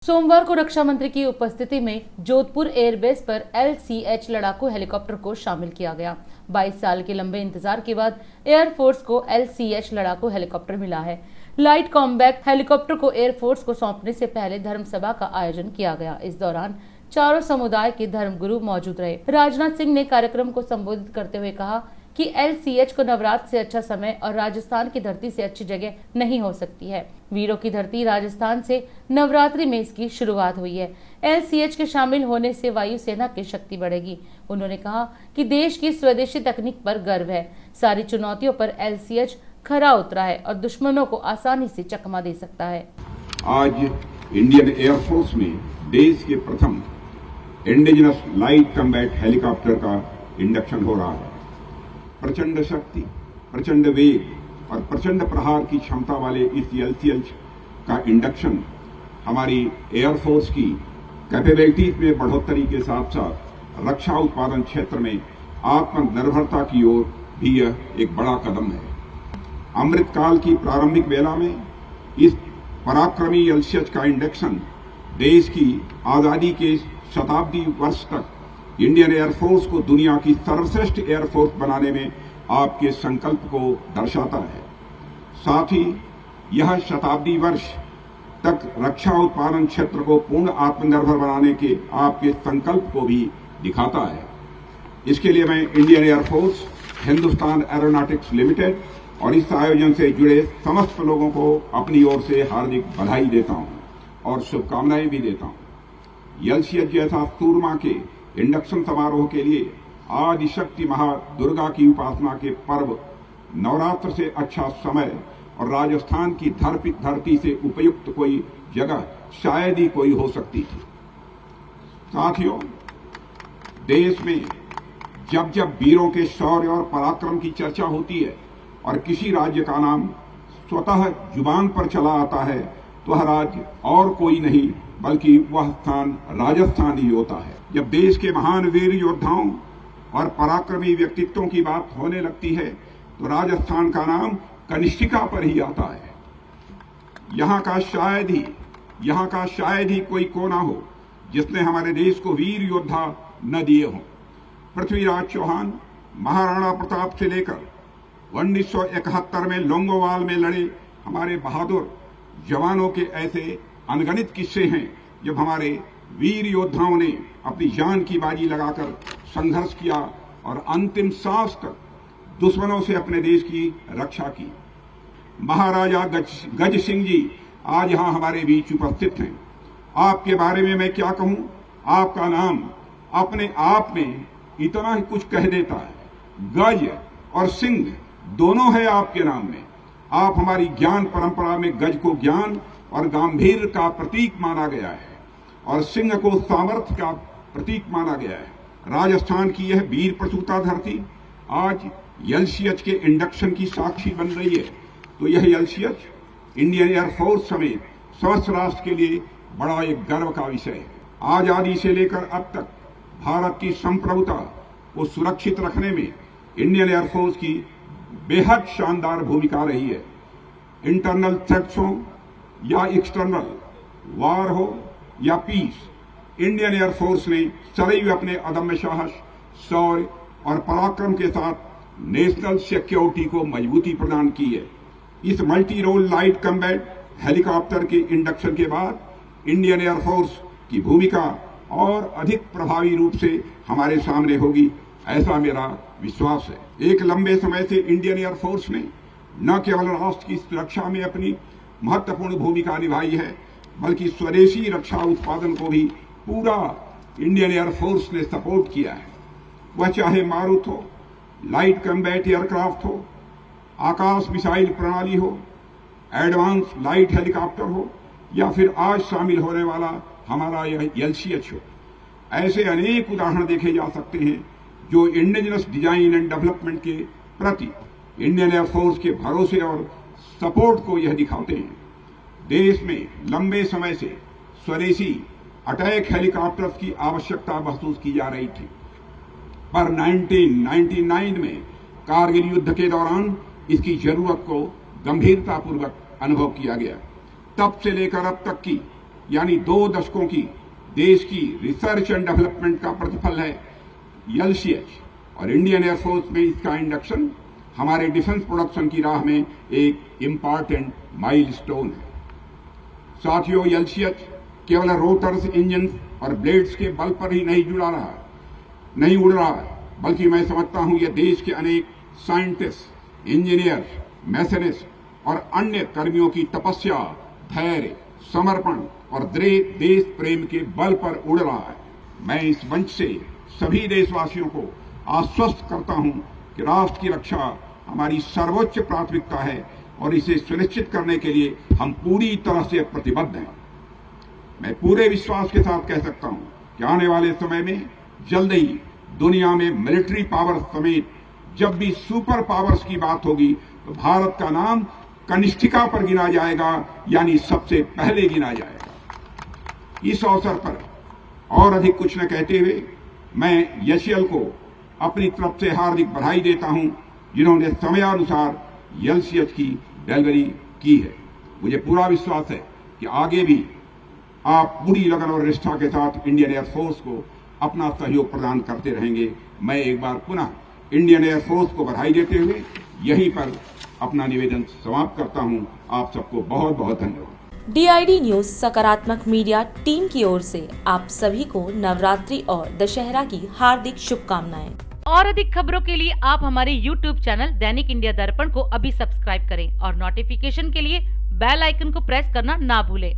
सोमवार को रक्षा मंत्री की उपस्थिति में जोधपुर एयरबेस पर LCH लड़ाकू हेलीकॉप्टर को शामिल किया गया। 22 साल के लंबे इंतजार के बाद एयरफोर्स को LCH लड़ाकू हेलीकॉप्टर मिला है। लाइट कॉम्बैट हेलीकॉप्टर को एयरफोर्स को सौंपने से पहले धर्मसभा का आयोजन किया गया। इस दौरान चारों समुदाय के धर्मगुरु मौजूद रहे। राजनाथ सिंह ने कार्यक्रम को संबोधित करते हुए कहा कि LCH को नवरात्र से अच्छा समय और राजस्थान की धरती से अच्छी जगह नहीं हो सकती है। वीरों की धरती राजस्थान से नवरात्रि में इसकी शुरुआत हुई है। LCH के शामिल होने से वायुसेना की शक्ति बढ़ेगी। उन्होंने कहा कि देश की स्वदेशी तकनीक पर गर्व है। सारी चुनौतियों पर LCH खरा उतरा है और दुश्मनों को आसानी से चकमा दे सकता है। आज इंडियन एयरफोर्स में देश के प्रथम इंडिजिनस लाइट कॉम्बैट हेलीकॉप्टर का इंडक्शन हो रहा है। प्रचंड शक्ति, प्रचंड वेग और प्रचंड प्रहार की क्षमता वाले इस LCH का इंडक्शन हमारी एयरफोर्स की कैपेबिलिटीज में बढ़ोतरी के साथ साथ रक्षा उत्पादन क्षेत्र में आत्मनिर्भरता की ओर भी यह एक बड़ा कदम है। अमृतकाल की प्रारंभिक वेला में इस पराक्रमी LCH का इंडक्शन देश की आजादी के शताब्दी वर्ष तक इंडियन एयरफोर्स को दुनिया की सर्वश्रेष्ठ एयरफोर्स बनाने में आपके संकल्प को दर्शाता है। साथ ही यह शताब्दी वर्ष तक रक्षा उत्पादन क्षेत्र को पूर्ण आत्मनिर्भर बनाने के आपके संकल्प को भी दिखाता है। इसके लिए मैं Indian air force, Hindustan aeronautics limited और इस आयोजन से जुड़े समस्त लोगों को अपनी ओर से हार्दिक बधाई देता हूं और शुभकामनाएं भी देता हूं। LCH जैसा सूरमा के इंडक्शन समारोह के लिए आदिशक्ति महादुर्गा की उपासना के पर्व नवरात्र से अच्छा समय और राजस्थान की धरती से उपयुक्त कोई जगह शायद ही कोई हो सकती थी। साथियों, देश में जब जब वीरों के शौर्य और पराक्रम की चर्चा होती है और किसी राज्य का नाम स्वतः जुबान पर चला आता है तो वह राज्य और कोई नहीं बल्कि वह स्थान राजस्थान ही होता है। जब देश के महान वीर योद्धाओं और पराक्रमी व्यक्तित्वों की बात होने लगती है तो राजस्थान का नाम कनिष्ठिका पर ही आता है। यहाँ का शायद ही कोई कोना हो जिसने हमारे देश को वीर योद्धा न दिए हों। पृथ्वीराज चौहान, महाराणा प्रताप से लेकर 1971 में लोंगोवाल में लड़े हमारे बहादुर जवानों के ऐसे अनगणित किस्से हैं जब हमारे वीर योद्धाओं ने अपनी जान की बाजी लगाकर संघर्ष किया और अंतिम सांस तक दुश्मनों से अपने देश की रक्षा की। महाराजा गज सिंह जी आज यहां हमारे बीच उपस्थित हैं। आपके बारे में मैं क्या कहूं, आपका नाम अपने आप में इतना ही कुछ कह देता है। गज और सिंह दोनों है आपके नाम में। आप हमारी ज्ञान परंपरा में गज को ज्ञान और गंभीर का प्रतीक माना गया है और सिंह को सामर्थ्य का प्रतीक माना गया है। राजस्थान की यह वीर प्रसूता धरती आज LCH के इंडक्शन की साक्षी बन रही है तो यह LCH इंडियन एयरफोर्स समेत समस्त राष्ट्र के लिए बड़ा एक गर्व का विषय है। आजादी से लेकर अब तक भारत की संप्रभुता को सुरक्षित रखने में इंडियन एयरफोर्स की बेहद शानदार भूमिका रही है। इंटरनल थ्रेट्स हो या एक्सटर्नल, वार हो या पीस, इंडियन एयरफोर्स ने सदैव अपने अदम्य साहस, शौर्य और पराक्रम के साथ नेशनल सिक्योरिटी को मजबूती प्रदान की है। इस multi role light combat helicopter के इंडक्शन के बाद इंडियन एयरफोर्स की भूमिका और अधिक प्रभावी रूप से हमारे सामने होगी, ऐसा मेरा विश्वास है। एक लंबे समय से इंडियन एयरफोर्स ने न केवल राष्ट्र की सुरक्षा में अपनी महत्वपूर्ण भूमिका निभाई है बल्कि स्वदेशी रक्षा उत्पादन को भी पूरा इंडियन एयरफोर्स ने सपोर्ट किया है। वह चाहे मारुत हो, लाइट कॉम्बैट एयरक्राफ्ट हो, आकाश मिसाइल प्रणाली हो, एडवांस लाइट हेलीकॉप्टर हो या फिर आज शामिल होने वाला हमारा यह LCH हो। ऐसे अनेक उदाहरण देखे जा सकते हैं जो इंडिजिनस डिजाइन एंड डेवलपमेंट के प्रति इंडियन एयरफोर्स के भरोसे और सपोर्ट को यह दिखाते हैं। देश में लंबे समय से स्वदेशी अटैक हेलीकॉप्टर्स की आवश्यकता महसूस की जा रही थी पर 1999 में कारगिल युद्ध के दौरान इसकी जरूरत को गंभीरतापूर्वक अनुभव किया गया। तब से लेकर अब तक की यानी 2 दशकों की देश की रिसर्च एंड डेवलपमेंट का प्रतिफल है LCH, और इंडियन एयरफोर्स में इसका इंडक्शन हमारे डिफेंस प्रोडक्शन की राह में एक इम्पॉर्टेंट माइलस्टोन है। साथियों, LCH केवल रोटर्स, इंजन और ब्लेड्स के बल पर ही नहीं उड़ रहा है, बल्कि मैं समझता हूं यह देश के अनेक साइंटिस्ट, इंजीनियर, मैथनिस्ट और अन्य कर्मियों की तपस्या, धैर्य, समर्पण और देश प्रेम के बल पर उड़ रहा है। मैं इस मंच से सभी देशवासियों को आश्वस्त करता हूं कि राष्ट्र की रक्षा हमारी सर्वोच्च प्राथमिकता है और इसे सुनिश्चित करने के लिए हम पूरी तरह से प्रतिबद्ध हैं। मैं पूरे विश्वास के साथ कह सकता हूं कि आने वाले समय में जल्द ही दुनिया में मिलिट्री पावर समेत जब भी सुपर पावर्स की बात होगी तो भारत का नाम कनिष्ठिका पर गिना जाएगा, यानी सबसे पहले गिना जाएगा। इस अवसर पर और अधिक कुछ न कहते हुए मैं एचएएल को अपनी तरफ से हार्दिक बधाई देता हूं, जिन्होंने समयानुसार LCH की डिलीवरी की है। मुझे पूरा विश्वास है कि आगे भी आप पूरी लगन और निष्ठा के साथ इंडियन एयरफोर्स को अपना सहयोग प्रदान करते रहेंगे। मैं एक बार पुनः इंडियन एयरफोर्स को बधाई देते हुए यहीं पर अपना निवेदन समाप्त करता हूं। आप सबको बहुत बहुत धन्यवाद। DID न्यूज सकारात्मक मीडिया टीम की ओर से आप सभी को नवरात्रि और दशहरा की हार्दिक शुभकामनाएं। और अधिक खबरों के लिए आप हमारे YouTube चैनल दैनिक इंडिया दर्पण को अभी सब्सक्राइब करें और नोटिफिकेशन के लिए बेल आइकन को प्रेस करना ना भूलें।